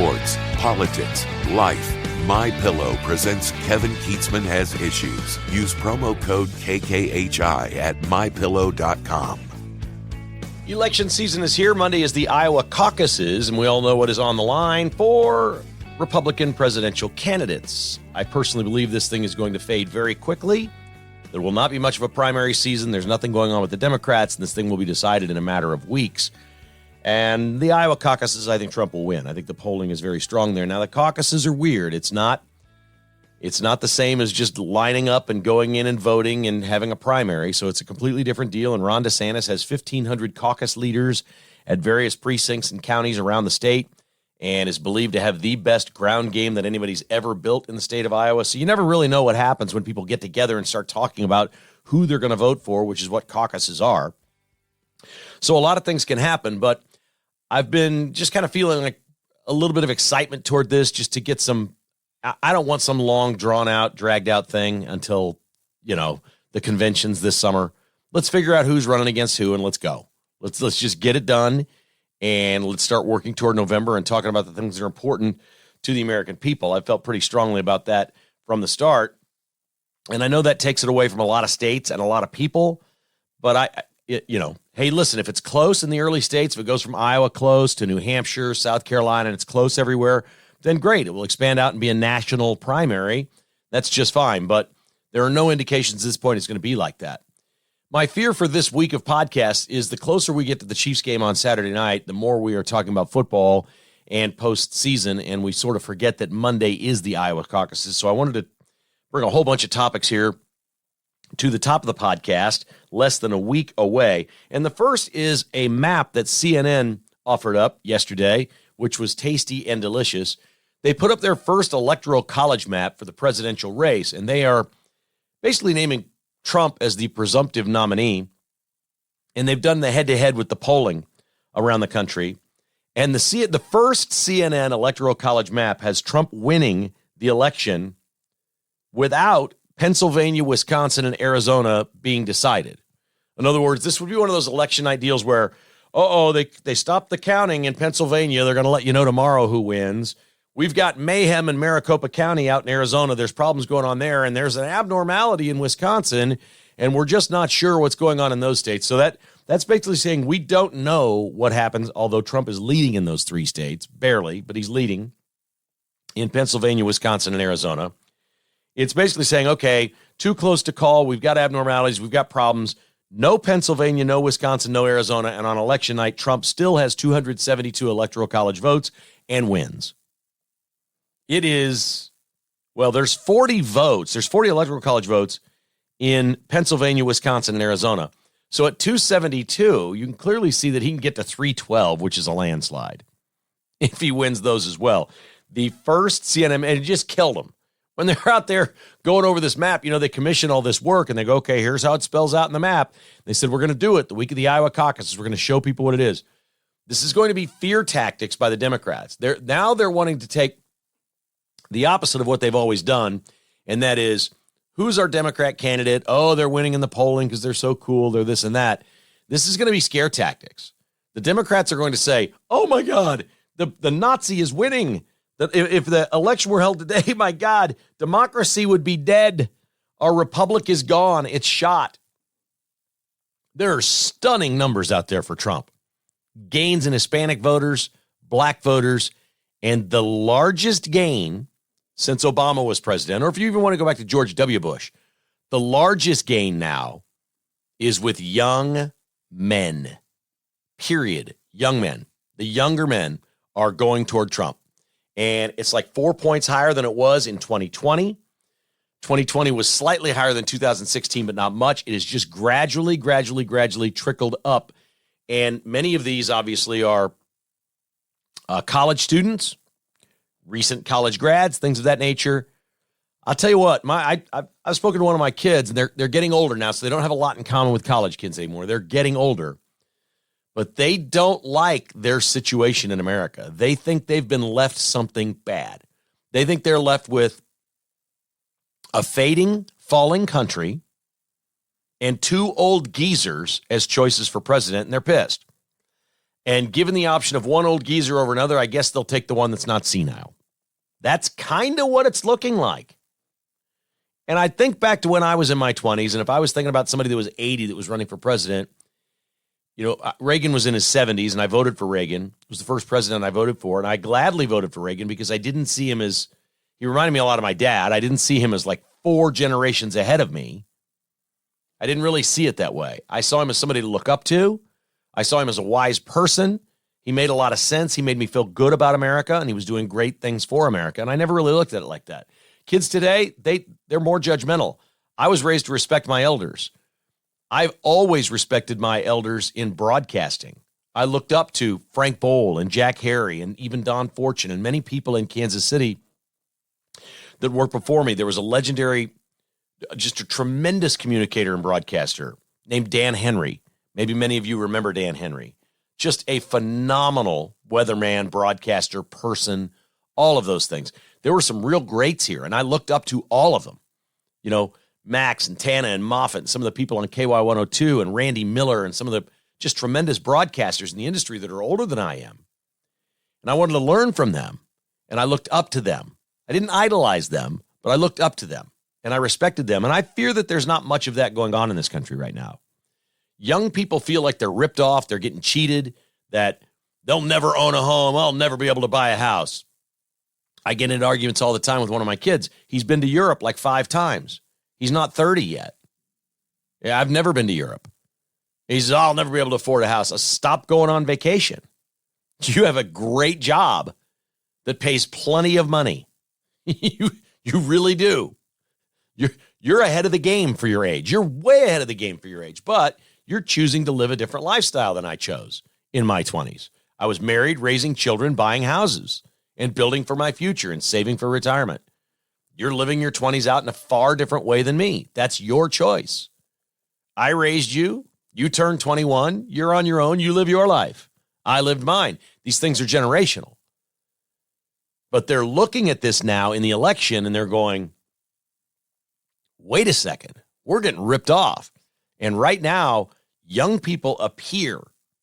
sports, politics, life. MyPillow presents Kevin Keatsman Has Issues. Use promo code KKHI at MyPillow.com. Election season is here. Monday is the Iowa Caucuses, and we all know what is on the line for Republican presidential candidates. I personally believe this thing is going to fade very quickly. There will not be much of a primary season. There's nothing going on with the Democrats, and this thing will be decided in a matter of weeks. And the Iowa caucuses, I think Trump will win. I think the polling is very strong there. Now, the caucuses are weird. It's not the same as just lining up and going in and voting and having a primary. So it's a completely different deal. And Ron DeSantis has 1,500 caucus leaders at various precincts and counties around the state and is believed to have the best ground game that anybody's ever built in the state of Iowa. So you never really know what happens when people get together and start talking about who they're going to vote for, which is what caucuses are. So a lot of things can happen, but I've been just kind of feeling like a little bit of excitement toward this just to get some. I don't want some long, drawn-out, dragged-out thing until, the conventions this summer. Let's figure out who's running against who, and let's go. Let's just get it done, and let's start working toward November and talking about the things that are important to the American people. I felt pretty strongly about that from the start, and I know that takes it away from a lot of states and a lot of people, but hey, listen, if it's close in the early states, if it goes from Iowa close to New Hampshire, South Carolina, and it's close everywhere, then great. It will expand out and be a national primary. That's just fine. But there are no indications at this point it's going to be like that. My fear for this week of podcasts is the closer we get to the Chiefs game on Saturday night, the more we are talking about football and postseason, and we sort of forget that Monday is the Iowa caucuses. So I wanted to bring a whole bunch of topics here to the top of the podcast, less than a week away. And the first is a map that CNN offered up yesterday, which was tasty and delicious. They put up their first electoral college map for the presidential race, and they are basically naming Trump as the presumptive nominee. And they've done the head-to-head with the polling around the country. And the first CNN electoral college map has Trump winning the election without Pennsylvania, Wisconsin, and Arizona being decided. In other words, this would be one of those election night deals where, they stopped the counting in Pennsylvania. They're going to let you know tomorrow who wins. We've got mayhem in Maricopa County out in Arizona. There's problems going on there, and there's an abnormality in Wisconsin, and we're just not sure what's going on in those states. So that's basically saying we don't know what happens, although Trump is leading in those three states, barely, but he's leading in Pennsylvania, Wisconsin, and Arizona. It's basically saying, okay, too close to call. We've got abnormalities. We've got problems. No Pennsylvania, no Wisconsin, no Arizona. And on election night, Trump still has 272 electoral college votes and wins. It is, there's 40 votes. There's 40 electoral college votes in Pennsylvania, Wisconsin, and Arizona. So at 272, you can clearly see that he can get to 312, which is a landslide, if he wins those as well. The first CNN, and it just killed him. When they're out there going over this map, they commission all this work and they go, okay, here's how it spells out in the map. They said, we're going to do it the week of the Iowa caucuses. We're going to show people what it is. This is going to be fear tactics by the Democrats. They're wanting to take the opposite of what they've always done, and that is, who's our Democrat candidate? Oh, they're winning in the polling because they're so cool. They're this and that. This is going to be scare tactics. The Democrats are going to say, oh, my God, the Nazi is winning. If the election were held today, my God, democracy would be dead. Our republic is gone. It's shot. There are stunning numbers out there for Trump. Gains in Hispanic voters, black voters, and the largest gain since Obama was president, or if you even want to go back to George W. Bush, the largest gain now is with young men, period. Young men. The younger men are going toward Trump. And it's like 4 points higher than it was in 2020. 2020 was slightly higher than 2016, but not much. It is just gradually trickled up. And many of these obviously are college students, recent college grads, things of that nature. I'll tell you what, I've spoken to one of my kids, and they're getting older now, so they don't have a lot in common with college kids anymore. They're getting older. But they don't like their situation in America. They think they've been left something bad. They think they're left with a fading, falling country and two old geezers as choices for president, and they're pissed. And given the option of one old geezer over another, I guess they'll take the one that's not senile. That's kind of what it's looking like. And I think back to when I was in my 20s, and if I was thinking about somebody that was 80 that was running for president, Reagan was in his 70s, and I voted for Reagan. It was the first president I voted for, and I gladly voted for Reagan because I didn't see him as, he reminded me a lot of my dad. I didn't see him as like 4 generations ahead of me. I didn't really see it that way. I saw him as somebody to look up to. I saw him as a wise person. He made a lot of sense. He made me feel good about America, and he was doing great things for America, and I never really looked at it like that. Kids today, they're more judgmental. I was raised to respect my elders. I've always respected my elders in broadcasting. I looked up to Frank Bowl and Jack Harry and even Don Fortune and many people in Kansas City that worked before me. There was a legendary, just a tremendous communicator and broadcaster named Dan Henry. Maybe many of you remember Dan Henry. Just a phenomenal weatherman, broadcaster, person, all of those things. There were some real greats here, and I looked up to all of them. Max and Tana and Moffat and some of the people on KY102 and Randy Miller and some of the just tremendous broadcasters in the industry that are older than I am. And I wanted to learn from them, and I looked up to them. I didn't idolize them, but I looked up to them, and I respected them. And I fear that there's not much of that going on in this country right now. Young people feel like they're ripped off, they're getting cheated, that they'll never own a home, I'll never be able to buy a house. I get into arguments all the time with one of my kids. He's been to Europe like 5 times. He's not 30 yet. Yeah, I've never been to Europe. He says, I'll never be able to afford a house. Stop going on vacation. You have a great job that pays plenty of money. You really do. You're ahead of the game for your age. You're way ahead of the game for your age, but you're choosing to live a different lifestyle than I chose in my 20s. I was married, raising children, buying houses, and building for my future and saving for retirement. You're living your 20s out in a far different way than me. That's your choice. I raised you. You turned 21. You're on your own. You live your life. I lived mine. These things are generational. But they're looking at this now in the election, and they're going, wait a second. We're getting ripped off. And right now, young people appear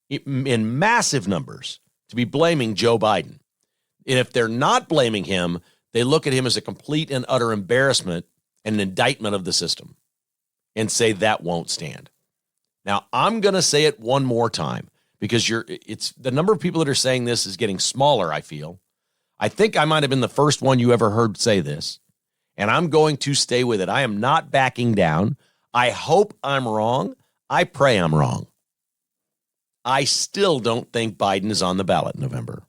in massive numbers to be blaming Joe Biden. And if they're not blaming him, they look at him as a complete and utter embarrassment and an indictment of the system and say that won't stand. Now, I'm going to say it one more time because it's the number of people that are saying this is getting smaller, I feel. I think I might have been the first one you ever heard say this, and I'm going to stay with it. I am not backing down. I hope I'm wrong. I pray I'm wrong. I still don't think Biden is on the ballot in November.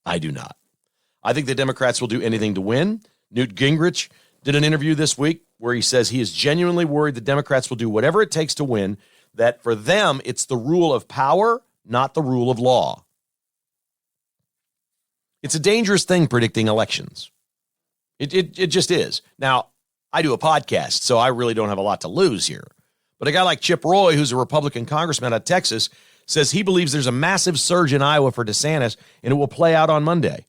I do not. I think the Democrats will do anything to win. Newt Gingrich did an interview this week where he says he is genuinely worried the Democrats will do whatever it takes to win, that for them, it's the rule of power, not the rule of law. It's a dangerous thing predicting elections. It just is. Now, I do a podcast, so I really don't have a lot to lose here. But a guy like Chip Roy, who's a Republican congressman out of Texas, says he believes there's a massive surge in Iowa for DeSantis, and it will play out on Monday.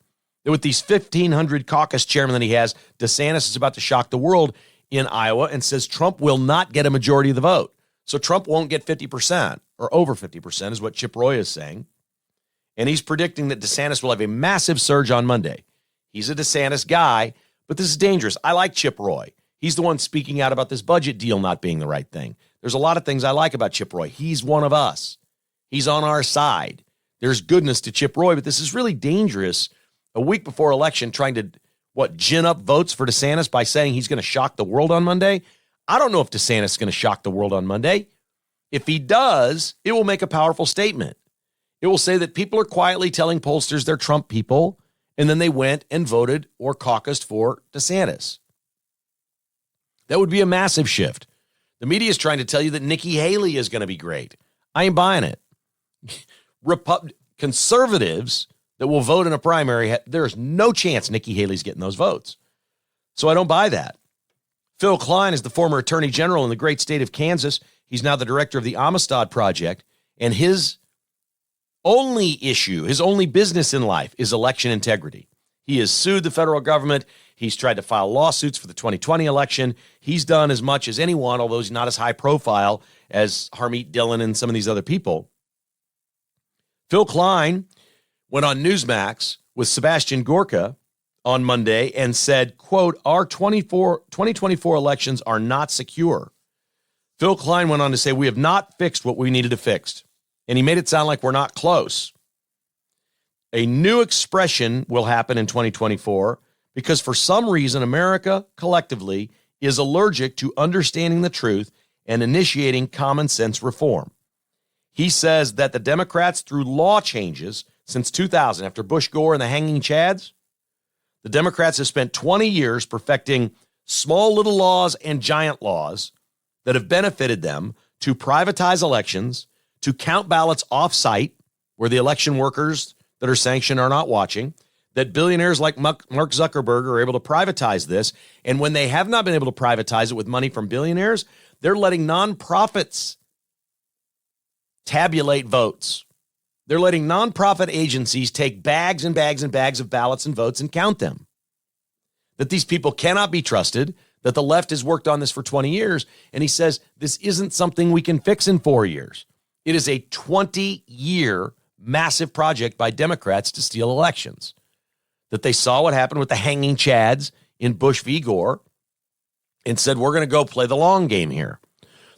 With these 1,500 caucus chairmen that he has, DeSantis is about to shock the world in Iowa and says Trump will not get a majority of the vote. So Trump won't get 50% or over 50% is what Chip Roy is saying. And he's predicting that DeSantis will have a massive surge on Monday. He's a DeSantis guy, but this is dangerous. I like Chip Roy. He's the one speaking out about this budget deal not being the right thing. There's a lot of things I like about Chip Roy. He's one of us. He's on our side. There's goodness to Chip Roy, but this is really dangerous. A week before election, trying to, gin up votes for DeSantis by saying he's going to shock the world on Monday? I don't know if DeSantis is going to shock the world on Monday. If he does, it will make a powerful statement. It will say that people are quietly telling pollsters they're Trump people, and then they went and voted or caucused for DeSantis. That would be a massive shift. The media is trying to tell you that Nikki Haley is going to be great. I ain't buying it. Conservatives that will vote in a primary, there's no chance Nikki Haley's getting those votes. So I don't buy that. Phil Klein is the former attorney general in the great state of Kansas. He's now the director of the Amistad Project, and his only issue, his only business in life is election integrity. He has sued the federal government. He's tried to file lawsuits for the 2020 election. He's done as much as anyone, although he's not as high profile as Harmeet Dillon and some of these other people. Phil Klein went on Newsmax with Sebastian Gorka on Monday and said, quote, our 2024 elections are not secure. Phil Klein went on to say, we have not fixed what we needed to fix. And he made it sound like we're not close. A new expression will happen in 2024 because for some reason, America collectively is allergic to understanding the truth and initiating common sense reform. He says that the Democrats, through law changes since 2000, after Bush, Gore, and the hanging chads, the Democrats have spent 20 years perfecting small little laws and giant laws that have benefited them to privatize elections, to count ballots off-site where the election workers that are sanctioned are not watching, that billionaires like Mark Zuckerberg are able to privatize this. And when they have not been able to privatize it with money from billionaires, they're letting nonprofits tabulate votes. They're letting nonprofit agencies take bags and bags and bags of ballots and votes and count them. That these people cannot be trusted, that the left has worked on this for 20 years. And he says this isn't something we can fix in 4 years. It is a 20-year massive project by Democrats to steal elections. That they saw what happened with the hanging chads in Bush v. Gore and said, we're going to go play the long game here.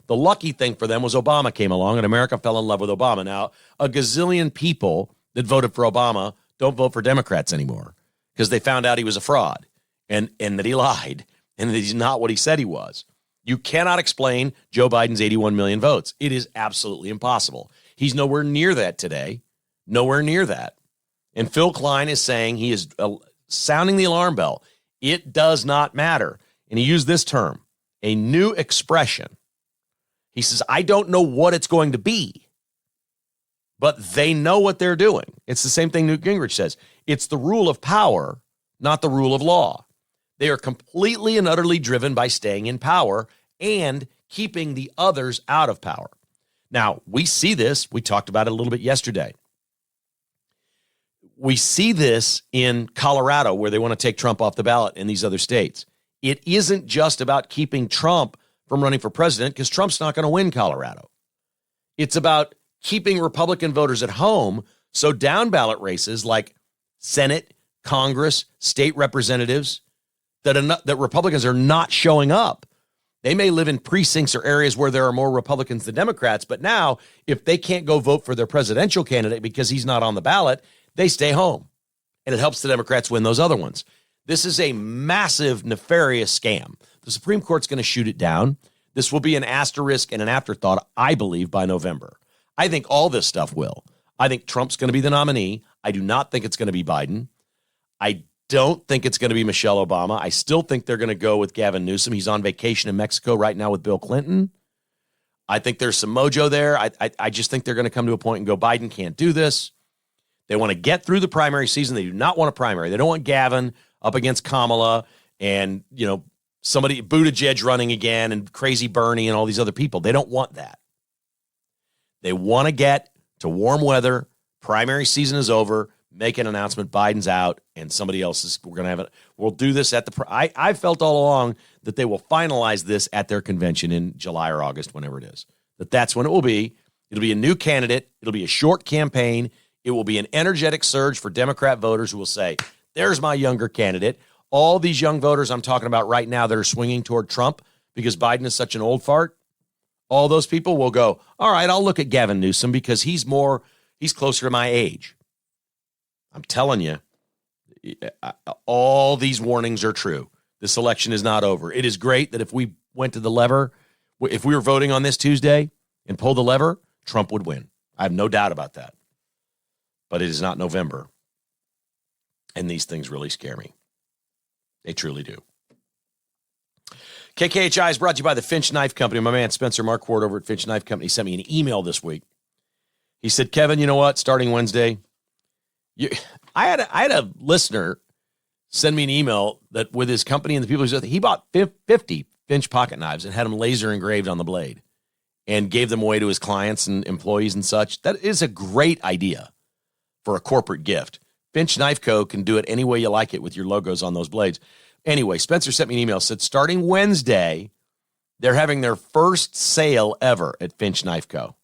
The lucky thing for them was Obama came along and America fell in love with Obama. Now, a gazillion people that voted for Obama don't vote for Democrats anymore because they found out he was a fraud and that he lied and that he's not what he said he was. You cannot explain Joe Biden's 81 million votes. It is absolutely impossible. He's nowhere near that today. Nowhere near that. And Phil Klein is saying he is sounding the alarm bell. It does not matter. And he used this term, a new expression. He says, I don't know what it's going to be, but they know what they're doing. It's the same thing Newt Gingrich says. It's the rule of power, not the rule of law. They are completely and utterly driven by staying in power and keeping the others out of power. Now, we see this. We talked about it a little bit yesterday. We see this in Colorado where they want to take Trump off the ballot in these other states. It isn't just about keeping Trump from running for president because Trump's not going to win Colorado. It's about keeping Republican voters at home so down ballot races like Senate, Congress, state representatives, that Republicans are not showing up. They may live in precincts or areas where there are more Republicans than Democrats, but now if they can't go vote for their presidential candidate because he's not on the ballot, they stay home, and it helps the Democrats win those other ones. This is a massive, nefarious scam. The Supreme Court's going to shoot it down. This will be an asterisk and an afterthought, I believe, by November. I think all this stuff will. I think Trump's going to be the nominee. I do not think it's going to be Biden. I don't think it's going to be Michelle Obama. I still think they're going to go with Gavin Newsom. He's on vacation in Mexico right now with Bill Clinton. I think there's some mojo there. I just think they're going to come to a point and go, Biden can't do this. They want to get through the primary season. They do not want a primary. They don't want Gavin up against Kamala and, somebody, Buttigieg running again and crazy Bernie and all these other people. They don't want that. They want to get to warm weather. Primary season is over. Make an announcement. Biden's out and somebody else is, we're going to have it. We'll do this at I felt all along that they will finalize this at their convention in July or August, whenever it is. That's when it will be. It'll be a new candidate. It'll be a short campaign. It will be an energetic surge for Democrat voters who will say, there's my younger candidate. All these young voters I'm talking about right now that are swinging toward Trump because Biden is such an old fart, all those people will go, all right, I'll look at Gavin Newsom because he's closer to my age. I'm telling you, all these warnings are true. This election is not over. It is great that if we went to the lever, if we were voting on this Tuesday and pulled the lever, Trump would win. I have no doubt about that. But it is not November. And these things really scare me. They truly do. KKHI is brought to you by the Finch Knife Company. My man Spencer Marquardt over at Finch Knife Company sent me an email this week. He said, Kevin, you know what? Starting Wednesday, I had a listener send me an email that with his company and the people he's with, he bought 50 Finch pocket knives and had them laser engraved on the blade and gave them away to his clients and employees and such. That is a great idea for a corporate gift. Finch Knife Co. can do it any way you like it with your logos on those blades. Anyway, Spencer sent me an email, said starting Wednesday, they're having their first sale ever at Finch Knife Co.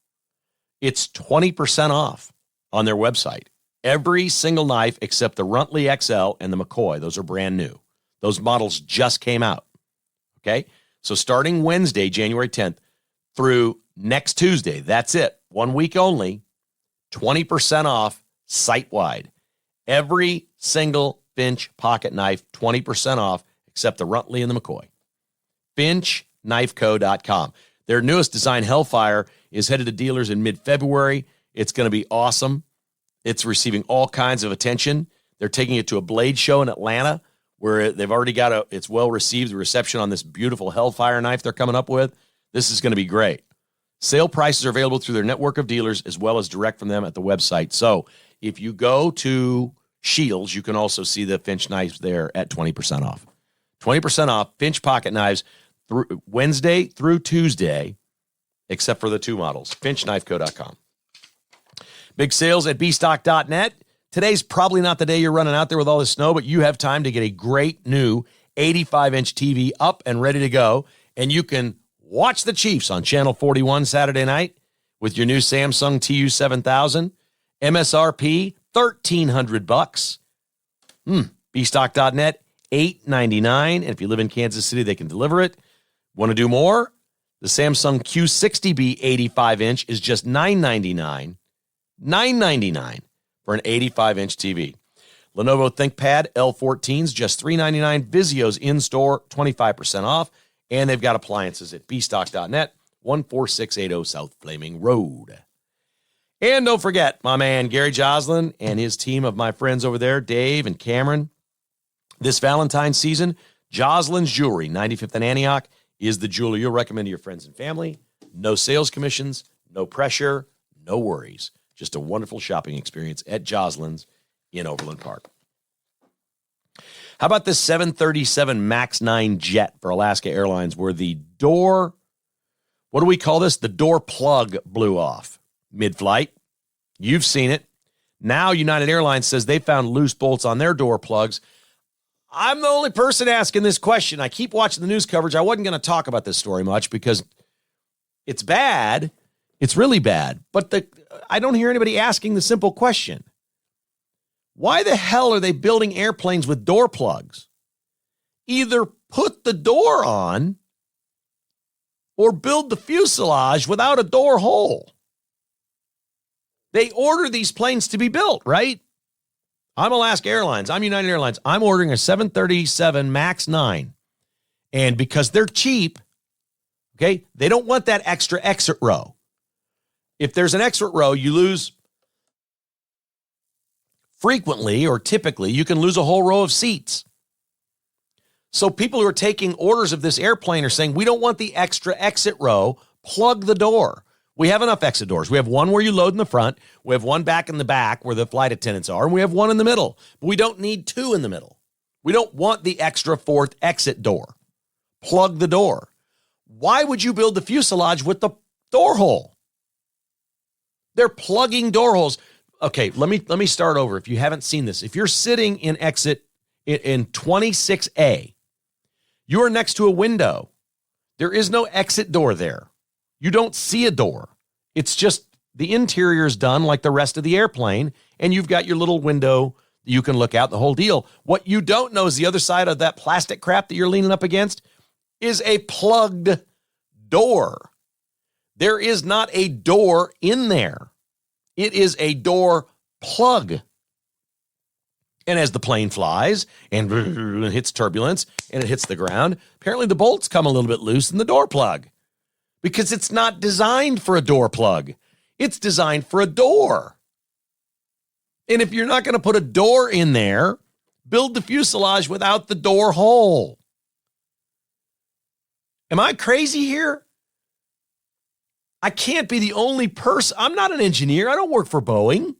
It's 20% off on their website. Every single knife except the Runtley XL and the McCoy. Those are brand new. Those models just came out. Okay? So starting Wednesday, January 10th, through next Tuesday, that's it. 1 week only, 20% off site-wide. Every single Finch pocket knife, 20% off, except the Runtley and the McCoy. FinchKnifeCo.com. Their newest design, Hellfire, is headed to dealers in mid-February. It's going to be awesome. It's receiving all kinds of attention. They're taking it to a blade show in Atlanta where they've already got it's well-received, the reception on this beautiful Hellfire knife they're coming up with. This is going to be great. Sale prices are available through their network of dealers as well as direct from them at the website. So if you go to Shields, you can also see the Finch knives there at 20% off. 20% off Finch pocket knives through Wednesday through Tuesday, except for the two models. FinchKnifeCo.com. Big sales at bstock.net. Today's probably not the day you're running out there with all this snow, but you have time to get a great new 85-inch TV up and ready to go, and you can watch the Chiefs on Channel 41 Saturday night with your new Samsung TU7000. MSRP, $1,300. bstock.net, $899. And if you live in Kansas City, they can deliver it. Want to do more? The Samsung Q60B 85-inch is just $999. $999 for an 85-inch TV. Lenovo ThinkPad L14s, just $399. Vizio's in-store, 25% off. And they've got appliances at bstock.net, 14680 South Flaming Road. And don't forget, my man Gary Joslin and his team of my friends over there, Dave and Cameron. This Valentine's season, Joslin's Jewelry, 95th and Antioch, is the jeweler you'll recommend to your friends and family. No sales commissions, no pressure, no worries. Just a wonderful shopping experience at Joslin's in Overland Park. How about this 737 MAX 9 jet for Alaska Airlines where the door, what do we call this? The door plug blew off mid-flight. You've seen it. Now United Airlines says they found loose bolts on their door plugs. I'm the only person asking this question. I keep watching the news coverage. I wasn't going to talk about this story much because it's bad. It's really bad. But I don't hear anybody asking the simple question. Why the hell are they building airplanes with door plugs? Either put the door on or build the fuselage without a door hole. They order these planes to be built, right? I'm Alaska Airlines. I'm United Airlines. I'm ordering a 737 MAX 9. And because they're cheap, okay, they don't want that extra exit row. If there's an exit row, you lose frequently or typically, you can lose a whole row of seats. So people who are taking orders of this airplane are saying, we don't want the extra exit row, plug the door. We have enough exit doors. We have one where you load in the front. We have one back in the back where the flight attendants are. And we have one in the middle. But we don't need two in the middle. We don't want the extra fourth exit door. Plug the door. Why would you build the fuselage with the door hole? They're plugging door holes. Okay, let me start over. If you haven't seen this, if you're sitting in exit in 26A, you are next to a window. There is no exit door there. You don't see a door. It's just the interior is done like the rest of the airplane, and you've got your little window you can look out, the whole deal. What you don't know is the other side of that plastic crap that you're leaning up against is a plugged door. There is not a door in there. It is a door plug. And as the plane flies and hits turbulence and it hits the ground, apparently the bolts come a little bit loose in the door plug because it's not designed for a door plug. It's designed for a door. And if you're not going to put a door in there, build the fuselage without the door hole. Am I crazy here? I can't be the only person. I'm not an engineer. I don't work for Boeing.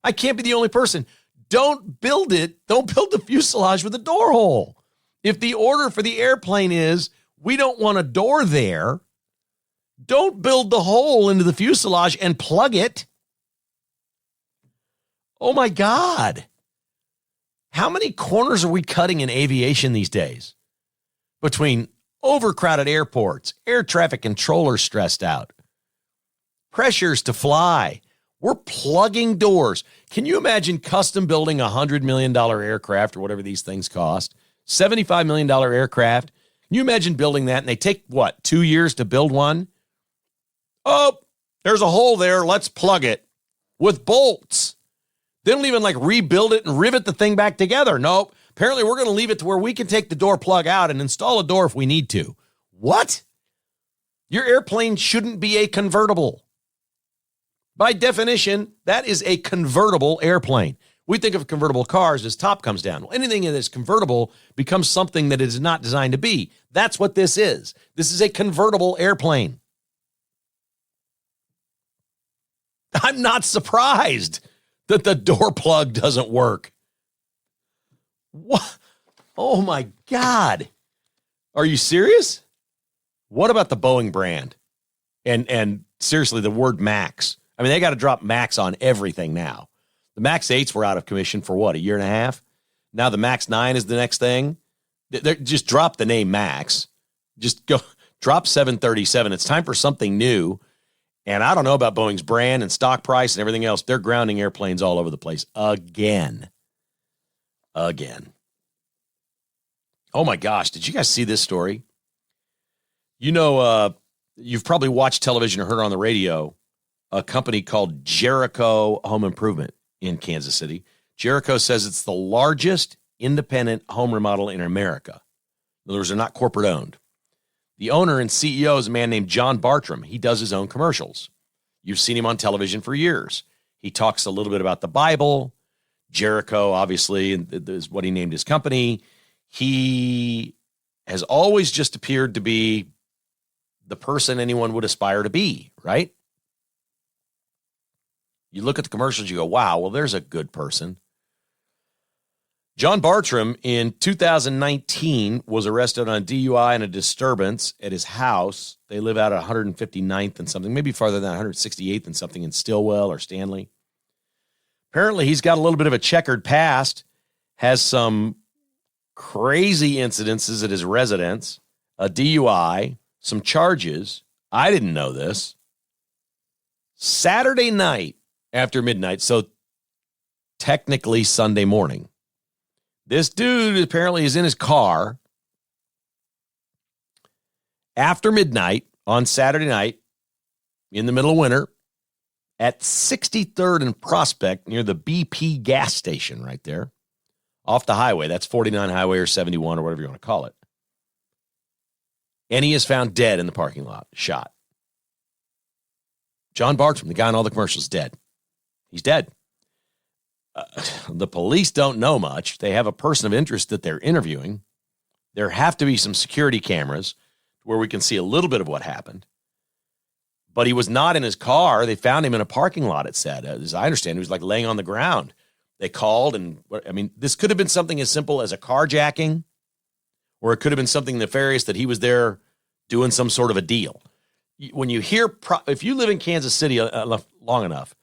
I can't be the only person. Don't build it. Don't build the fuselage with a door hole. If the order for the airplane is, we don't want a door there, don't build the hole into the fuselage and plug it. Oh my God. How many corners are we cutting in aviation these days? Between overcrowded airports, air traffic controllers stressed out, pressures to fly. We're plugging doors. Can you imagine custom building a $100 million aircraft or whatever these things cost? $75 million aircraft. Can you imagine building that? And they take, 2 years to build one? Oh, there's a hole there. Let's plug it with bolts. They don't even rebuild it and rivet the thing back together. Nope. Apparently we're going to leave it to where we can take the door plug out and install a door if we need to. What? Your airplane shouldn't be a convertible. By definition, that is a convertible airplane. We think of convertible cars as top comes down. Well, anything that is convertible becomes something that it is not designed to be. That's what this is. This is a convertible airplane. I'm not surprised that the door plug doesn't work. What? Oh my God. Are you serious? What about the Boeing brand? And seriously, the word MAX. I mean, they got to drop MAX on everything now. The MAX 8s were out of commission for a year and a half? Now the MAX 9 is the next thing. Just drop the name MAX. Just go drop 737. It's time for something new. And I don't know about Boeing's brand and stock price and everything else. They're grounding airplanes all over the place again. Oh my gosh. Did you guys see this story? You've probably watched television or heard on the radio, a company called Jericho Home Improvement in Kansas City. Jericho says it's the largest independent home remodel in America. In other words, they're not corporate owned. The owner and CEO is a man named John Bartrom. He does his own commercials. You've seen him on television for years. He talks a little bit about the Bible. Jericho, obviously, is what he named his company. He has always just appeared to be the person anyone would aspire to be, right? You look at the commercials, you go, wow, well, there's a good person. John Bartrom in 2019 was arrested on DUI and a disturbance at his house. They live out at 159th and something, maybe farther than 168th and something in Stillwell or Stanley. Apparently, he's got a little bit of a checkered past, has some crazy incidences at his residence, a DUI, some charges. I didn't know this. Saturday night after midnight, so technically Sunday morning, this dude apparently is in his car after midnight on Saturday night in the middle of winter at 63rd and Prospect near the BP gas station right there off the highway. That's 49 highway or 71 or whatever you want to call it. And he is found dead in the parking lot, shot. John Bartrom, the guy in all the commercials, dead. He's dead. The police don't know much. They have a person of interest that they're interviewing. There have to be some security cameras where we can see a little bit of what happened. But he was not in his car. They found him in a parking lot, it said. As I understand, he was laying on the ground. They called, and this could have been something as simple as a carjacking, or it could have been something nefarious that he was there doing some sort of a deal. When you hear, if you live in Kansas City long enough,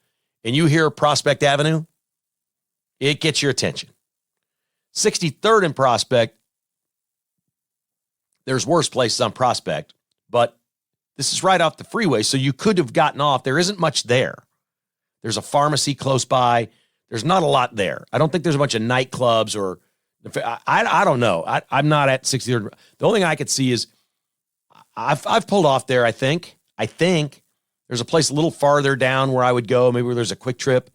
and you hear Prospect Avenue, it gets your attention. 63rd and Prospect, there's worse places on Prospect, but this is right off the freeway, so you could have gotten off. There isn't much there. There's a pharmacy close by. There's not a lot there. I don't think there's a bunch of nightclubs or, I don't know. I'm not at 63rd. The only thing I could see is I've pulled off there, I think. There's a place a little farther down where I would go, maybe where there's a quick trip.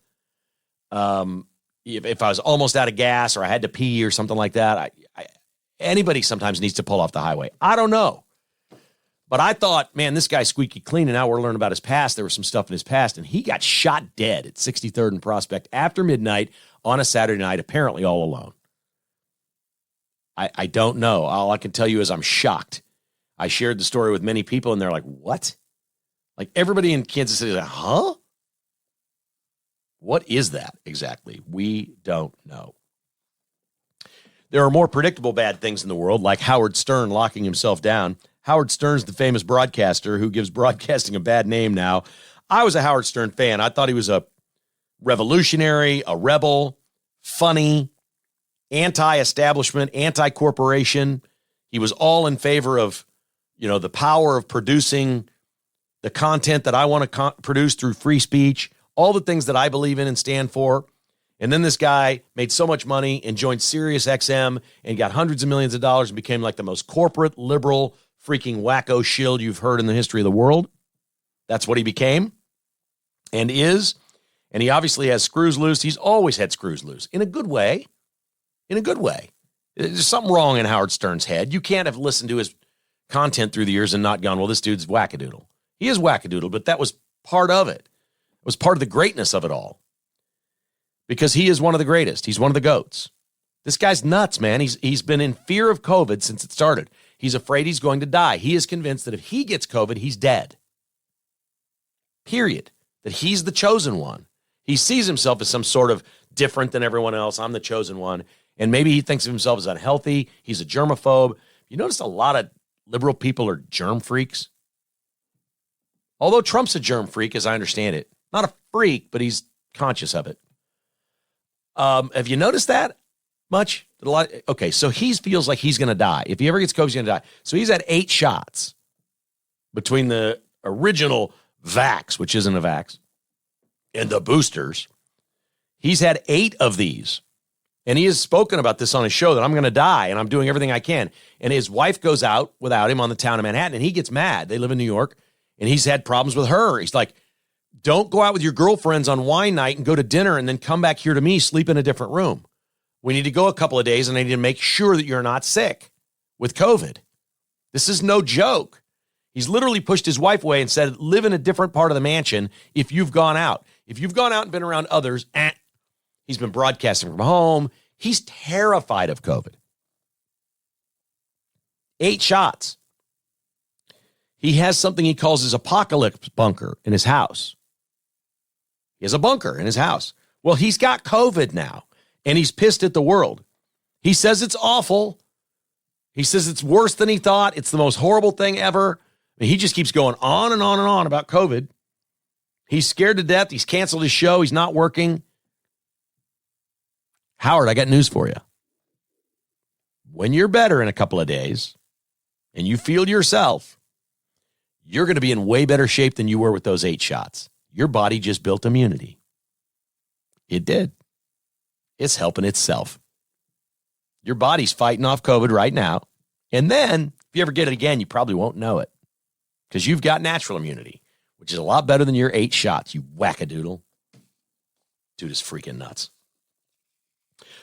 If I was almost out of gas or I had to pee or something like that, anybody sometimes needs to pull off the highway. I don't know. But I thought, man, this guy's squeaky clean, and now we're learning about his past. There was some stuff in his past, and he got shot dead at 63rd and Prospect after midnight on a Saturday night, apparently all alone. I don't know. All I can tell you is I'm shocked. I shared the story with many people, and they're like, what? Everybody in Kansas City is like, huh? What is that exactly? We don't know. There are more predictable bad things in the world, like Howard Stern locking himself down. Howard Stern's the famous broadcaster who gives broadcasting a bad name now. I was a Howard Stern fan. I thought he was a revolutionary, a rebel, funny, anti-establishment, anti-corporation. He was all in favor of, the power of producing the content that I want to produce through free speech, all the things that I believe in and stand for. And then this guy made so much money and joined Sirius XM and got hundreds of millions of dollars and became like the most corporate, liberal, freaking wacko shield you've heard in the history of the world. That's what he became and is. And he obviously has screws loose. He's always had screws loose in a good way. In a good way. There's something wrong in Howard Stern's head. You can't have listened to his content through the years and not gone, well, this dude's wackadoodle. He is wackadoodle, but that was part of it. It was part of the greatness of it all. Because he is one of the greatest. He's one of the GOATs. This guy's nuts, man. He's been in fear of COVID since it started. He's afraid he's going to die. He is convinced that if he gets COVID, he's dead. Period. That he's the chosen one. He sees himself as some sort of different than everyone else. I'm the chosen one. And maybe he thinks of himself as unhealthy. He's a germaphobe. You notice a lot of liberal people are germ freaks. Although Trump's a germ freak, as I understand it. Not a freak, but he's conscious of it. Have you noticed that much? Okay, so he feels like he's going to die. If he ever gets COVID, he's going to die. So he's had 8 shots between the original vax, which isn't a vax, and the boosters. He's had 8 of these. And he has spoken about this on his show that I'm going to die and I'm doing everything I can. And his wife goes out without him on the town of Manhattan and he gets mad. They live in New York and he's had problems with her. He's like, don't go out with your girlfriends on wine night and go to dinner and then come back here to me, sleep in a different room. We need to go a couple of days and I need to make sure that you're not sick with COVID. This is no joke. He's literally pushed his wife away and said, live in a different part of the mansion if you've gone out. If you've gone out and been around others, he's been broadcasting from home. He's terrified of COVID. 8 shots. He has something he calls his apocalypse bunker in his house. He has a bunker in his house. Well, he's got COVID now, and he's pissed at the world. He says it's awful. He says it's worse than he thought. It's the most horrible thing ever. I mean, he just keeps going on and on and on about COVID. He's scared to death. He's canceled his show. He's not working. Howard, I got news for you. When you're better in a couple of days and you feel yourself, you're going to be in way better shape than you were with those 8 shots. Your body just built immunity. It did. It's helping itself. Your body's fighting off COVID right now. And then, if you ever get it again, you probably won't know it because you've got natural immunity, which is a lot better than your 8 shots, you wackadoodle. Dude is freaking nuts.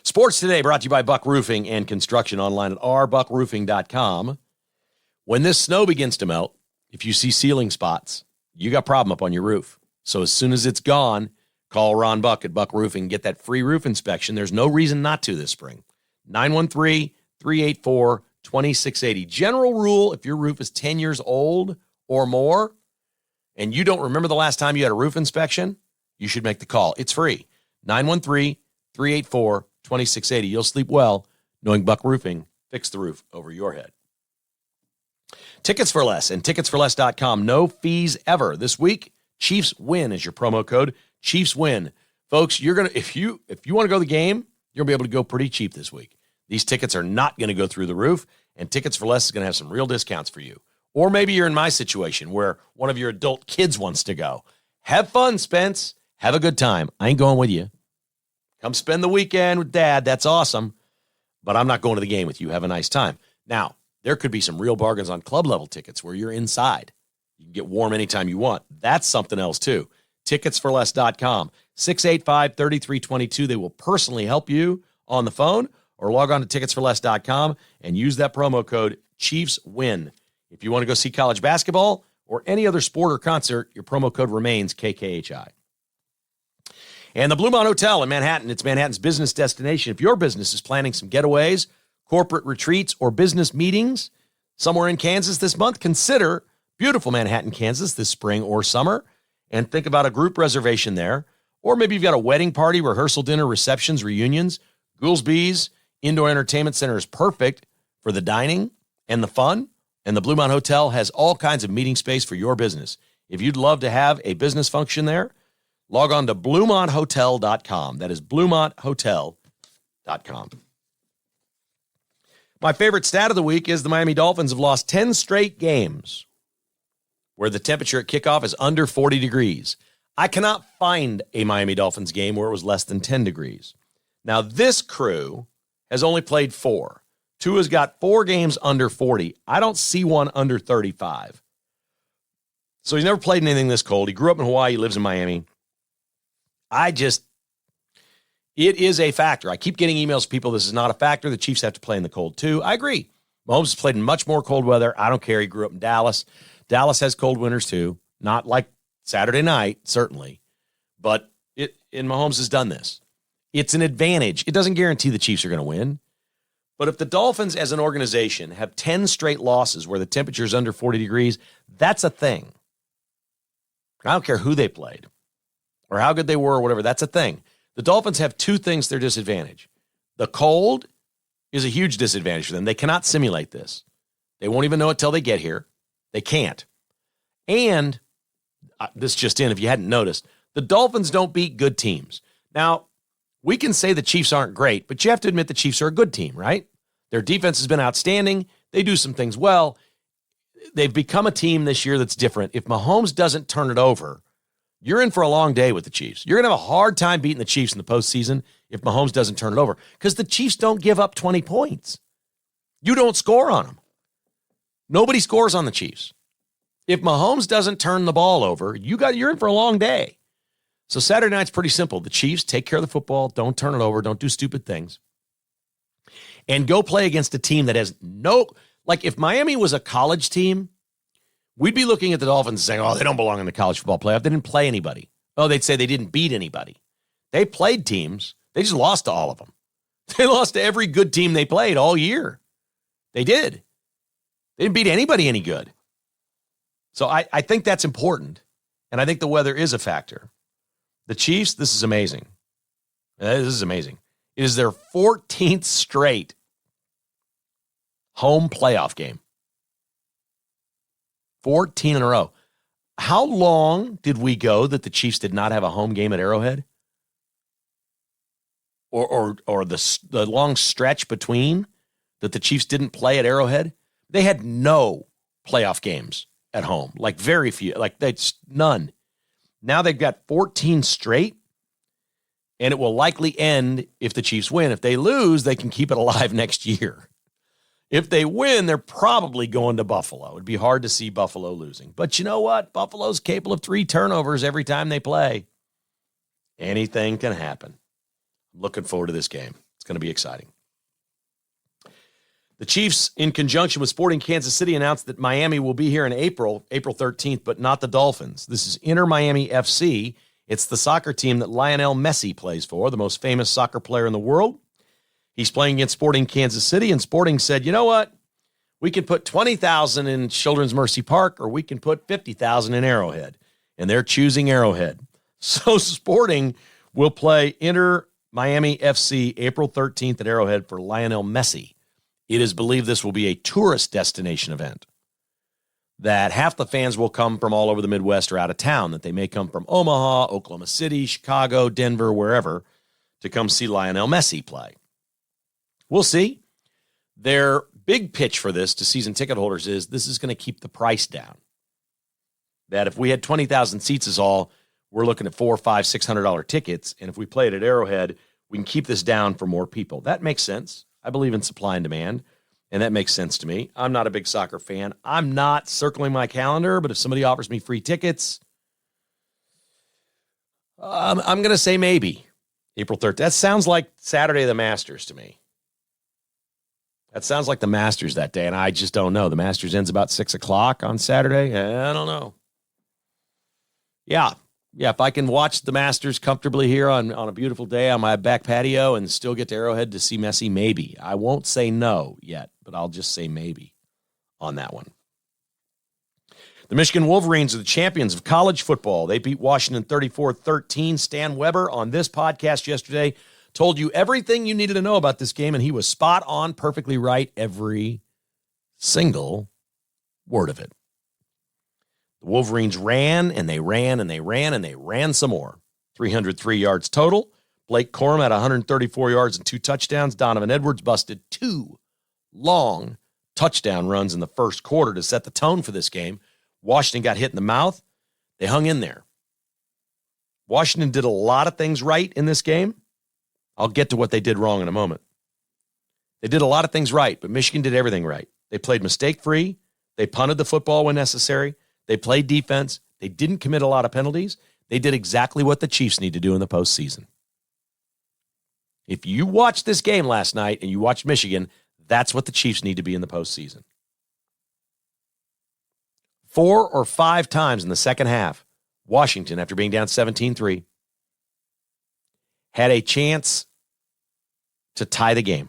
Sports Today brought to you by Buck Roofing and Construction online at rbuckroofing.com. When this snow begins to melt, if you see ceiling spots, you got a problem up on your roof. So as soon as it's gone, call Ron Buck at Buck Roofing. Get that free roof inspection. There's no reason not to this spring. 913-384-2680. General rule, if your roof is 10 years old or more, and you don't remember the last time you had a roof inspection, you should make the call. It's free. 913-384-2680. You'll sleep well knowing Buck Roofing fixed the roof over your head. Tickets for Less and ticketsforless.com. No fees ever. This week, Chiefs Win is your promo code. Chiefs Win. Folks, you're going to if you want to go to the game, you're going to be able to go pretty cheap this week. These tickets are not going to go through the roof, and Tickets for Less is going to have some real discounts for you. Or maybe you're in my situation where one of your adult kids wants to go. Have fun, Spence. Have a good time. I ain't going with you. Come spend the weekend with Dad. That's awesome. But I'm not going to the game with you. Have a nice time. Now, there could be some real bargains on club level tickets where you're inside. You can get warm anytime you want. That's something else too. Ticketsforless.com. 685-3322. They will personally help you on the phone or log on to ticketsforless.com and use that promo code ChiefsWin. If you want to go see college basketball or any other sport or concert, your promo code remains KKHI. And the Bluemont Hotel in Manhattan, it's Manhattan's business destination. If your business is planning some getaways, corporate retreats, or business meetings somewhere in Kansas this month, consider beautiful Manhattan, Kansas this spring or summer, and think about a group reservation there. Or maybe you've got a wedding party, rehearsal dinner, receptions, reunions. Goolsby's Indoor Entertainment Center is perfect for the dining and the fun, and the Bluemont Hotel has all kinds of meeting space for your business. If you'd love to have a business function there, log on to BluemontHotel.com. That is BluemontHotel.com. My favorite stat of the week is the Miami Dolphins have lost 10 straight games where the temperature at kickoff is under 40 degrees. I cannot find a Miami Dolphins game where it was less than 10 degrees. Now, this crew has only played 4. Tua's got 4 games under 40. I don't see one under 35. So he's never played in anything this cold. He grew up in Hawaii. He lives in Miami. It is a factor. I keep getting emails from people. This is not a factor. The Chiefs have to play in the cold too. I agree. Mahomes has played in much more cold weather. I don't care. He grew up in Dallas. Dallas has cold winters too. Not like Saturday night, certainly. But Mahomes has done this. It's an advantage. It doesn't guarantee the Chiefs are going to win. But if the Dolphins as an organization have 10 straight losses where the temperature is under 40 degrees, that's a thing. I don't care who they played or how good they were or whatever. That's a thing. The Dolphins have 2 things to their disadvantage. The cold is a huge disadvantage for them. They cannot simulate this. They won't even know it till they get here. They can't. And this just in, if you hadn't noticed, the Dolphins don't beat good teams. Now, we can say the Chiefs aren't great, but you have to admit the Chiefs are a good team, right? Their defense has been outstanding. They do some things well. They've become a team this year that's different. If Mahomes doesn't turn it over, you're in for a long day with the Chiefs. You're going to have a hard time beating the Chiefs in the postseason if Mahomes doesn't turn it over because the Chiefs don't give up 20 points. You don't score on them. Nobody scores on the Chiefs. If Mahomes doesn't turn the ball over, you're in for a long day. So Saturday night's pretty simple. The Chiefs take care of the football, don't turn it over, don't do stupid things, and go play against a team that has if Miami was a college team, we'd be looking at the Dolphins and saying, oh, they don't belong in the college football playoff. They didn't play anybody. Oh, they'd say they didn't beat anybody. They played teams. They just lost to all of them. They lost to every good team they played all year. They did. They didn't beat anybody any good. So I think that's important, and I think the weather is a factor. The Chiefs, this is amazing. This is amazing. It is their 14th straight home playoff game. 14 in a row. How long did we go that the Chiefs did not have a home game at Arrowhead? Or the long stretch between that the Chiefs didn't play at Arrowhead? They had no playoff games at home, like very few, none. Now they've got 14 straight, and it will likely end if the Chiefs win. If they lose, they can keep it alive next year. If they win, they're probably going to Buffalo. It'd be hard to see Buffalo losing. But you know what? Buffalo's capable of 3 turnovers every time they play. Anything can happen. I'm looking forward to this game. It's going to be exciting. The Chiefs, in conjunction with Sporting Kansas City, announced that Miami will be here in April 13th, but not the Dolphins. This is Inter Miami FC. It's the soccer team that Lionel Messi plays for, the most famous soccer player in the world. He's playing against Sporting Kansas City, and Sporting said, you know what? We can put 20,000 in Children's Mercy Park, or we can put 50,000 in Arrowhead. And they're choosing Arrowhead. So Sporting will play Inter Miami FC April 13th at Arrowhead for Lionel Messi. It is believed this will be a tourist destination event, that half the fans will come from all over the Midwest or out of town, that they may come from Omaha, Oklahoma City, Chicago, Denver, wherever, to come see Lionel Messi play. We'll see. Their big pitch for this to season ticket holders is this is going to keep the price down. That if we had 20,000 seats is all, we're looking at $400, $500, $600 tickets. And if we play it at Arrowhead, we can keep this down for more people. That makes sense. I believe in supply and demand, and that makes sense to me. I'm not a big soccer fan. I'm not circling my calendar, but if somebody offers me free tickets, I'm going to say maybe April 3rd. That sounds like Saturday of the Masters to me. That sounds like the Masters that day, and I just don't know. The Masters ends about 6 o'clock on Saturday. I don't know. Yeah, if I can watch the Masters comfortably here on a beautiful day on my back patio and still get to Arrowhead to see Messi, maybe. I won't say no yet, but I'll just say maybe on that one. The Michigan Wolverines are the champions of college football. They beat Washington 34-13. Stan Weber on this podcast yesterday told you everything you needed to know about this game, and he was spot on, perfectly right, every single word of it. The Wolverines ran, and they ran, and they ran, and they ran some more. 303 yards total. Blake Corum had 134 yards and 2 touchdowns. Donovan Edwards busted 2 long touchdown runs in the first quarter to set the tone for this game. Washington got hit in the mouth. They hung in there. Washington did a lot of things right in this game. I'll get to what they did wrong in a moment. They did a lot of things right, but Michigan did everything right. They played mistake-free. They punted the football when necessary. They played defense. They didn't commit a lot of penalties. They did exactly what the Chiefs need to do in the postseason. If you watched this game last night and you watched Michigan, that's what the Chiefs need to be in the postseason. 4 or 5 times in the second half, Washington, after being down 17-3, had a chance to tie the game.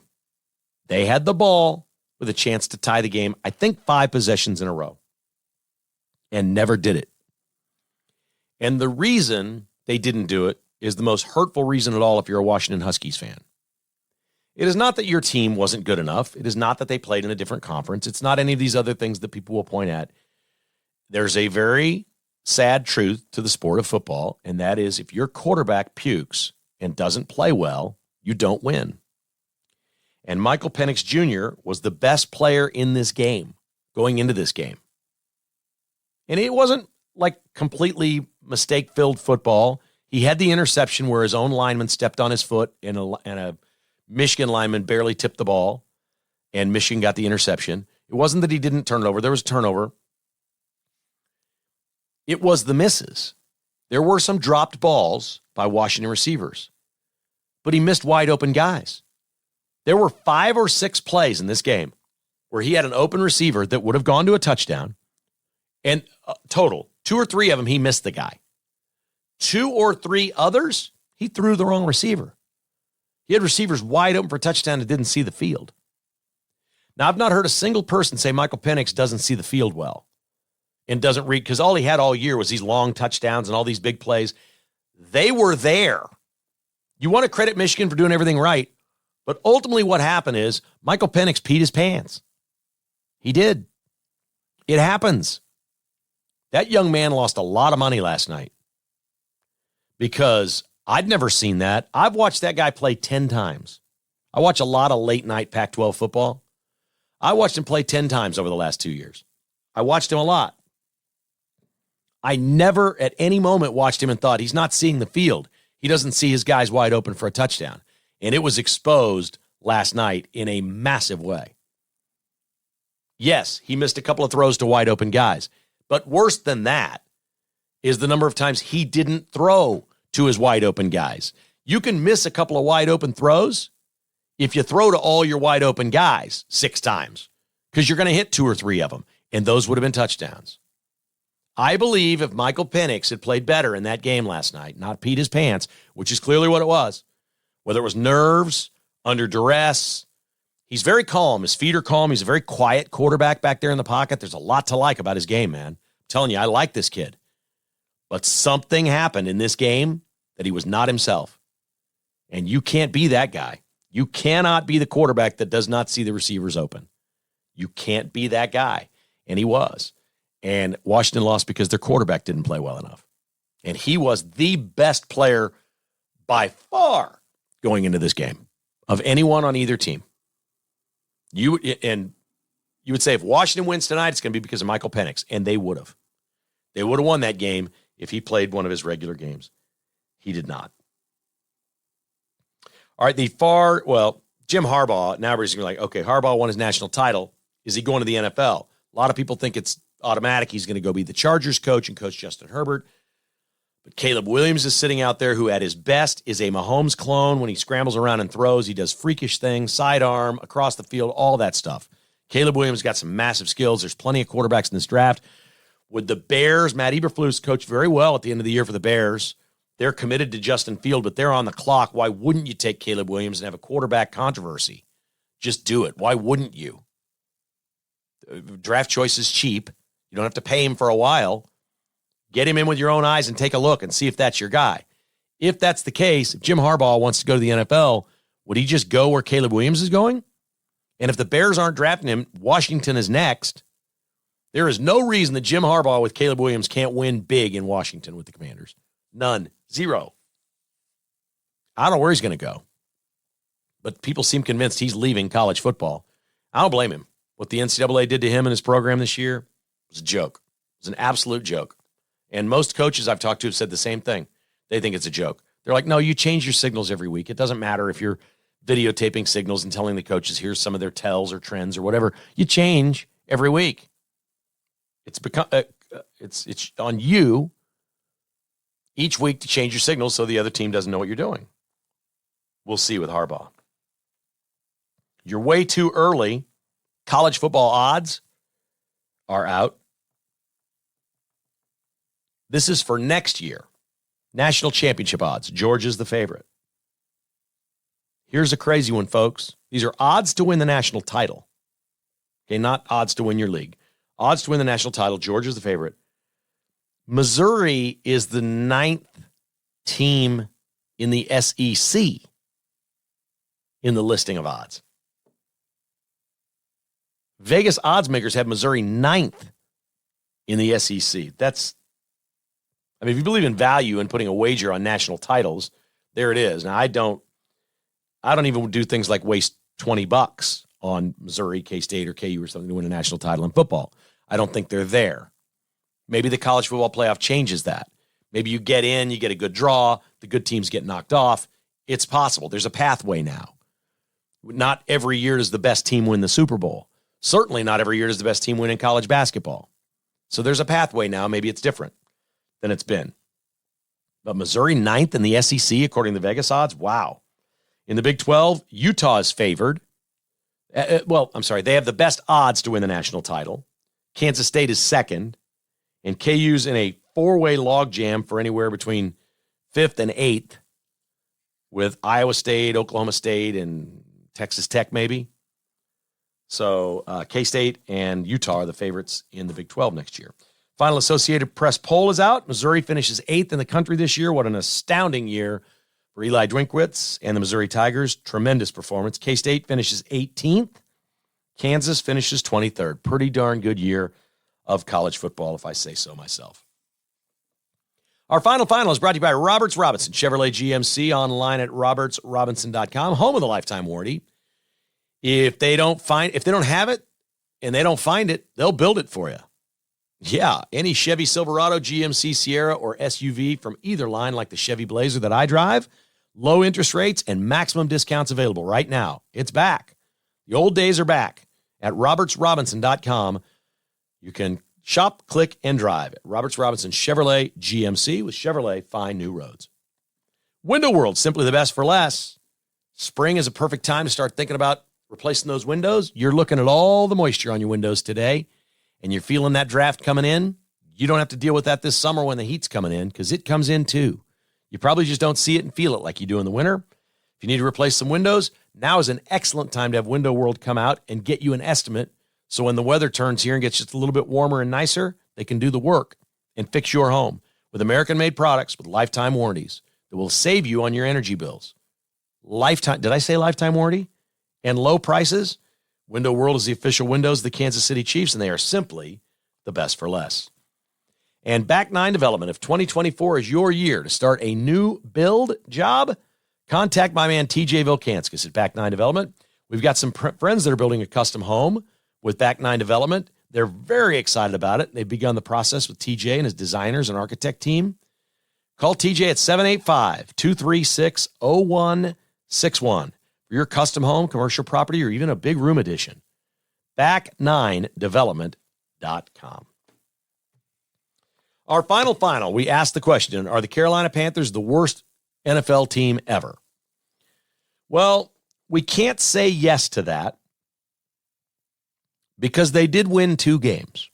They had the ball with a chance to tie the game, I think 5 possessions in a row, and never did it. And the reason they didn't do it is the most hurtful reason at all if you're a Washington Huskies fan. It is not that your team wasn't good enough. It is not that they played in a different conference. It's not any of these other things that people will point at. There's a very sad truth to the sport of football, and that is if your quarterback pukes and doesn't play well, you don't win. And Michael Penix Jr. was the best player in this game, going into this game. And it wasn't like completely mistake-filled football. He had the interception where his own lineman stepped on his foot and a Michigan lineman barely tipped the ball, and Michigan got the interception. It wasn't that he didn't turn it over. There was a turnover. It was the misses. There were some dropped balls by Washington receivers, but he missed wide open guys. There were 5 or 6 plays in this game where he had an open receiver that would have gone to a touchdown, and total, 2 or 3 of them, he missed the guy. 2 or 3 others, he threw the wrong receiver. He had receivers wide open for a touchdown and didn't see the field. Now, I've not heard a single person say Michael Penix doesn't see the field well and doesn't read, because all he had all year was these long touchdowns and all these big plays. They were there. You want to credit Michigan for doing everything right, but ultimately what happened is Michael Penix peed his pants. He did. It happens. That young man lost a lot of money last night because I'd never seen that. I've watched that guy play 10 times. I watch a lot of late-night Pac-12 football. I watched him play 10 times over the last 2 years. I watched him a lot. I never at any moment watched him and thought, he's not seeing the field. He doesn't see his guys wide open for a touchdown. And it was exposed last night in a massive way. Yes, he missed a couple of throws to wide open guys. But worse than that is the number of times he didn't throw to his wide open guys. You can miss a couple of wide open throws if you throw to all your wide open guys 6 times, because you're going to hit 2 or 3 of them, and those would have been touchdowns. I believe if Michael Penix had played better in that game last night, not peed his pants, which is clearly what it was, whether it was nerves, under duress, he's very calm. His feet are calm. He's a very quiet quarterback back there in the pocket. There's a lot to like about his game, man. I'm telling you, I like this kid. But something happened in this game that he was not himself. And you can't be that guy. You cannot be the quarterback that does not see the receivers open. You can't be that guy. And he was. And Washington lost because their quarterback didn't play well enough. And he was the best player by far going into this game of anyone on either team. You would say if Washington wins tonight, it's going to be because of Michael Penix, and they would have. They would have won that game if he played one of his regular games. He did not. All right, Jim Harbaugh, now we're just like, okay, Harbaugh won his national title. Is he going to the NFL? A lot of people think it's automatic. He's going to go be the Chargers coach and coach Justin Herbert. But Caleb Williams is sitting out there, who at his best is a Mahomes clone. When he scrambles around and throws, he does freakish things, sidearm, across the field, all that stuff. Caleb Williams got some massive skills. There's plenty of quarterbacks in this draft. With the Bears, Matt Eberflus coached very well at the end of the year for the Bears. They're committed to Justin Field, but they're on the clock. Why wouldn't you take Caleb Williams and have a quarterback controversy? Just do it. Why wouldn't you? Draft choice is cheap. You don't have to pay him for a while. Get him in with your own eyes and take a look and see if that's your guy. If that's the case, if Jim Harbaugh wants to go to the NFL, would he just go where Caleb Williams is going? And if the Bears aren't drafting him, Washington is next. There is no reason that Jim Harbaugh with Caleb Williams can't win big in Washington with the Commanders. None. 0. I don't know where he's going to go. But people seem convinced he's leaving college football. I don't blame him. What the NCAA did to him and his program this year was a joke. It was an absolute joke. And most coaches I've talked to have said the same thing. they think it's a joke. They're like, no, you change your signals every week. It doesn't matter if you're videotaping signals and telling the coaches, here's some of their tells or trends or whatever. You change every week. It's become it's on you each week to change your signals so the other team doesn't know what you're doing. We'll see with Harbaugh. You're way too early. College football odds are out. This is for next year. National championship odds. Georgia's the favorite. Here's a crazy one, folks. These are odds to win the national title. Okay, not odds to win your league. Odds to win the national title. Georgia's the favorite. Missouri is the 9th team in the SEC in the listing of odds. Vegas odds makers have Missouri 9th in the SEC. If you believe in value and putting a wager on national titles, there it is. Now, I don't even do things like waste $20 on Missouri, K-State, or KU or something to win a national title in football. I don't think they're there. Maybe the college football playoff changes that. Maybe you get in, you get a good draw, the good teams get knocked off. It's possible. There's a pathway now. Not every year does the best team win the Super Bowl. Certainly not every year does the best team win in college basketball. So there's a pathway now. Maybe it's different than it's been. But Missouri 9th in the SEC, according to Vegas odds, wow. In the Big 12, Utah is favored. They have the best odds to win the national title. Kansas State is second. And KU's in a 4-way logjam for anywhere between 5th and 8th with Iowa State, Oklahoma State, and Texas Tech maybe. So K-State and Utah are the favorites in the Big 12 next year. Final Associated Press poll is out. Missouri finishes 8th in the country this year. What an astounding year for Eli Drinkwitz and the Missouri Tigers. Tremendous performance. K-State finishes 18th. Kansas finishes 23rd. Pretty darn good year of college football, if I say so myself. Our final is brought to you by Roberts Robinson Chevrolet GMC, online at robertsrobinson.com, home of the lifetime warranty. If they don't have it and they don't find it, they'll build it for you. Yeah, any Chevy Silverado, GMC Sierra, or SUV from either line, like the Chevy Blazer that I drive, low interest rates and maximum discounts available right now. It's back. The old days are back at robertsrobinson.com. You can shop, click, and drive at Roberts Robinson Chevrolet GMC. With Chevrolet, find new roads. Window World, simply the best for less. Spring is a perfect time to start thinking about replacing those windows. You're looking at all the moisture on your windows today, and you're feeling that draft coming in. You don't have to deal with that this summer when the heat's coming in, because it comes in too. You probably just don't see it and feel it like you do in the winter. If you need to replace some windows, now is an excellent time to have Window World come out and get you an estimate. So when the weather turns here and gets just a little bit warmer and nicer, they can do the work and fix your home with American-made products with lifetime warranties that will save you on your energy bills. Lifetime, did I say lifetime warranty? And low prices? Window World is the official windows of the Kansas City Chiefs, and they are simply the best for less. And Back 9 Development, if 2024 is your year to start a new build job, contact my man TJ Vilkanskis at Back 9 Development. We've got some friends that are building a custom home with Back 9 Development. They're very excited about it. They've begun the process with TJ and his designers and architect team. Call TJ at 785-236-0161 for your custom home, commercial property, or even a big room addition. Back9development.com. Our final, we asked the question, are the Carolina Panthers the worst NFL team ever? Well, we can't say yes to that, because they did win 2 games.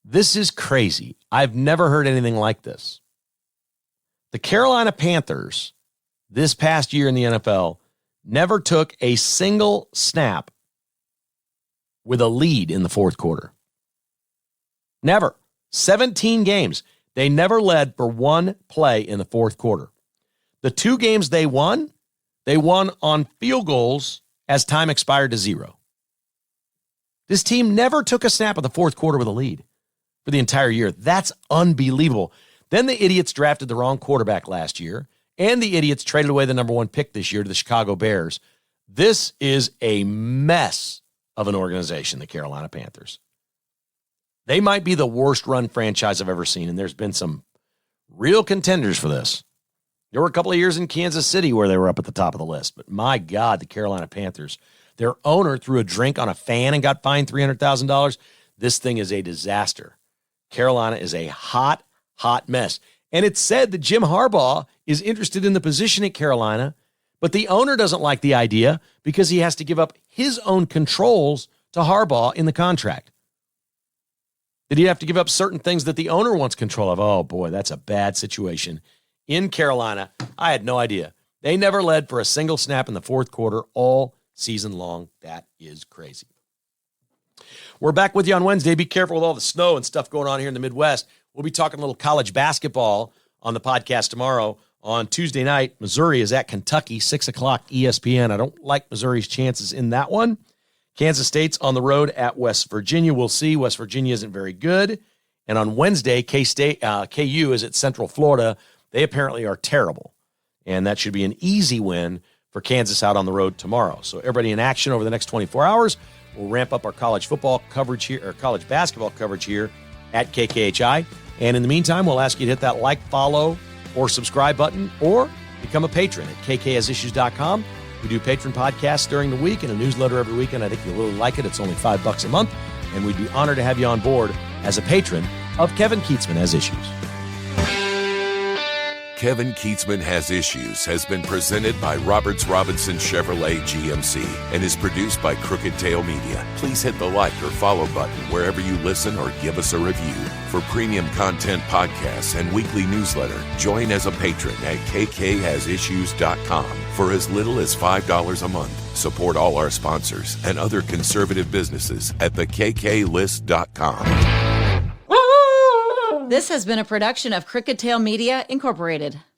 This is crazy. I've never heard anything like this. The Carolina Panthers, this past year in the NFL, never took a single snap with a lead in the fourth quarter. Never. 17 games. They never led for one play in the fourth quarter. The 2 games they won on field goals as time expired to 0. This team never took a snap in the fourth quarter with a lead for the entire year. That's unbelievable. Then the idiots drafted the wrong quarterback last year, and the idiots traded away the number 1 pick this year to the Chicago Bears. This is a mess of an organization, the Carolina Panthers. They might be the worst run franchise I've ever seen, and there's been some real contenders for this. There were a couple of years in Kansas City where they were up at the top of the list. But my God, the Carolina Panthers, their owner threw a drink on a fan and got fined $300,000. This thing is a disaster. Carolina is a hot, hot mess. And it's said that Jim Harbaugh is interested in the position at Carolina, but the owner doesn't like the idea because he has to give up his own controls to Harbaugh in the contract. Did he have to give up certain things that the owner wants control of? Oh, boy, that's a bad situation. In Carolina, I had no idea. They never led for a single snap in the fourth quarter all season long. That is crazy. We're back with you on Wednesday. Be careful with all the snow and stuff going on here in the Midwest. We'll be talking a little college basketball on the podcast tomorrow. On Tuesday night, Missouri is at Kentucky, 6 o'clock ESPN. I don't like Missouri's chances in that one. Kansas State's on the road at West Virginia. We'll see. West Virginia isn't very good. And on Wednesday, KU is at Central Florida. They apparently are terrible. And that should be an easy win for Kansas out on the road tomorrow. So everybody in action over the next 24 hours. We'll ramp up our college football coverage here, or college basketball coverage here at KKHI. And in the meantime, we'll ask you to hit that like, follow, or subscribe button, or become a patron at kkasissues.com. We do patron podcasts during the week and a newsletter every week, and I think you'll really like it. It's only $5 a month, and we'd be honored to have you on board as a patron of Kevin Kietzman Has Issues. Kevin Kietzman Has Issues has been presented by Roberts Robinson Chevrolet GMC and is produced by Crooked Tail Media. Please hit the like or follow button wherever you listen or give us a review. For premium content podcasts and weekly newsletter, join as a patron at kkhasissues.com for as little as $5 a month. Support all our sponsors and other conservative businesses at thekklist.com. This has been a production of Crooked Tail Media, Incorporated.